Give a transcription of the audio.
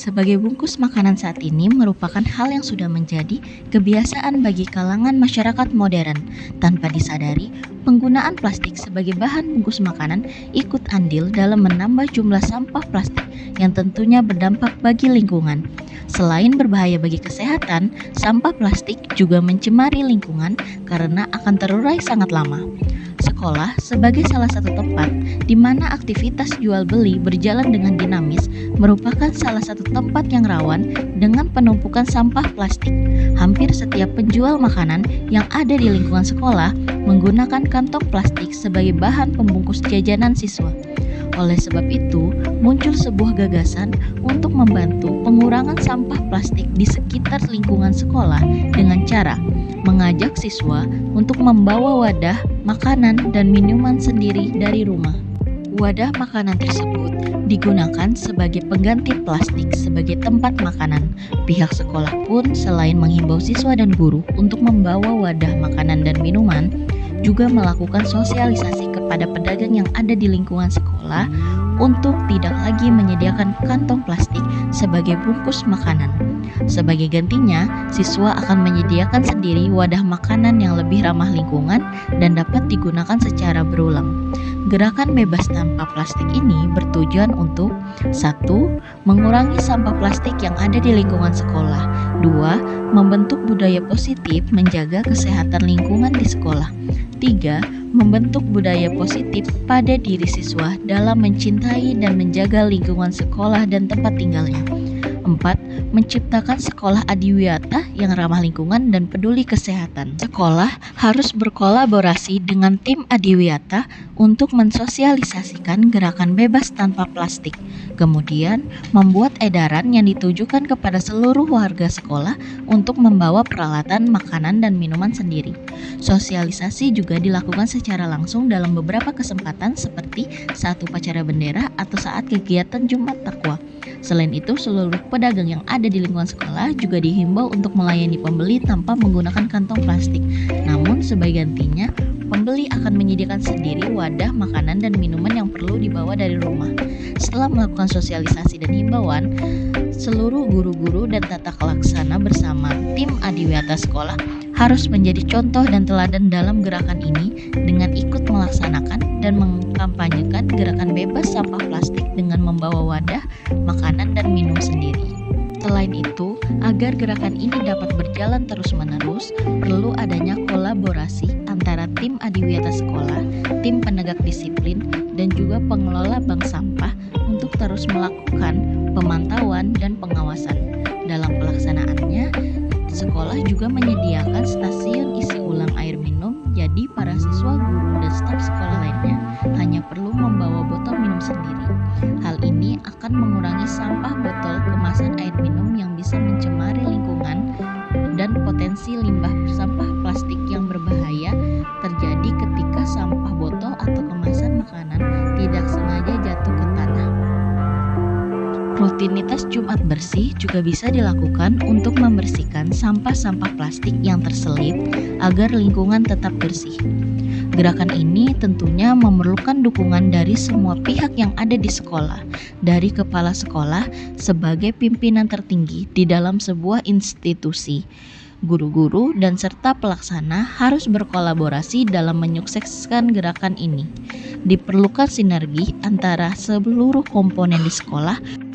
sebagai bungkus makanan saat ini merupakan hal yang sudah menjadi kebiasaan bagi kalangan masyarakat modern. Tanpa disadari, penggunaan plastik sebagai bahan bungkus makanan ikut andil dalam menambah jumlah sampah plastik yang tentunya berdampak bagi lingkungan. Selain berbahaya bagi kesehatan, sampah plastik juga mencemari lingkungan karena akan terurai sangat lama. Sekolah sebagai salah satu tempat di mana aktivitas jual beli berjalan dengan dinamis merupakan salah satu tempat yang rawan dengan penumpukan sampah plastik. Hampir setiap penjual makanan yang ada di lingkungan sekolah menggunakan kantong plastik sebagai bahan pembungkus jajanan siswa. Oleh sebab itu, muncul sebuah gagasan untuk membantu pengurangan sampah plastik di sekitar lingkungan sekolah dengan cara mengajak siswa untuk membawa wadah makanan dan minuman sendiri dari rumah. Wadah makanan tersebut digunakan sebagai pengganti plastik sebagai tempat makanan. Pihak sekolah pun selain menghimbau siswa dan guru untuk membawa wadah makanan dan minuman, juga melakukan sosialisasi kepada pedagang yang ada di lingkungan sekolah untuk tidak lagi menyediakan kantong plastik sebagai bungkus makanan. Sebagai gantinya, siswa akan menyediakan sendiri wadah makanan yang lebih ramah lingkungan dan dapat digunakan secara berulang. Gerakan bebas tanpa plastik ini bertujuan untuk 1. Mengurangi sampah plastik yang ada di lingkungan sekolah. 2. Membentuk budaya positif menjaga kesehatan lingkungan di sekolah. 3. Membentuk budaya positif pada diri siswa dalam mencintai dan menjaga lingkungan sekolah dan tempat tinggalnya. 4. Menciptakan sekolah adiwiyata yang ramah lingkungan dan peduli kesehatan. Sekolah harus berkolaborasi dengan tim adiwiyata untuk mensosialisasikan gerakan bebas tanpa plastik. Kemudian, membuat edaran yang ditujukan kepada seluruh warga sekolah untuk membawa peralatan makanan dan minuman sendiri. Sosialisasi juga dilakukan secara langsung dalam beberapa kesempatan seperti saat upacara bendera atau saat kegiatan Jumat Takwa. Selain itu, seluruh pedagang yang ada di lingkungan sekolah juga dihimbau untuk melayani pembeli tanpa menggunakan kantong plastik. Namun, sebagai gantinya, pembeli akan menyediakan sendiri wadah makanan dan minuman yang perlu dibawa dari rumah. Setelah melakukan sosialisasi dan himbauan, seluruh guru-guru dan tata laksana bersama tim adiwiyata sekolah harus menjadi contoh dan teladan dalam gerakan ini dengan ikut melaksanakan dan mengkampanyekan gerakan bebas sampah plastik dengan membawa wadah makanan dan minum sendiri. Selain itu, agar gerakan ini dapat berjalan terus-menerus, perlu adanya kolaborasi antara tim adiwiyata sekolah, tim penegak disiplin, dan juga pengelola bank sampah untuk terus melakukan pemantauan dan pengawasan. Dalam pelaksanaannya, sekolah juga menyediakan stasiun isi ulang air minum, jadi para siswa, guru, dan staf sekolah lainnya hanya perlu membawa botol minum sendiri. Hal ini akan mengurangi sampah botol kemasan air minum yang bisa mencemari lingkungan dan potensi limbah sampah plastik yang berbahaya terjadi ketika sampah botol atau kemasan makanan tidak sengaja jatuh ke tanah. Rutinitas Jumat bersih juga bisa dilakukan untuk membersihkan sampah-sampah plastik yang terselip agar lingkungan tetap bersih. Gerakan ini tentunya memerlukan dukungan dari semua pihak yang ada di sekolah, dari kepala sekolah sebagai pimpinan tertinggi di dalam sebuah institusi. Guru-guru dan serta pelaksana harus berkolaborasi dalam menyukseskan gerakan ini. Diperlukan sinergi antara seluruh komponen di sekolah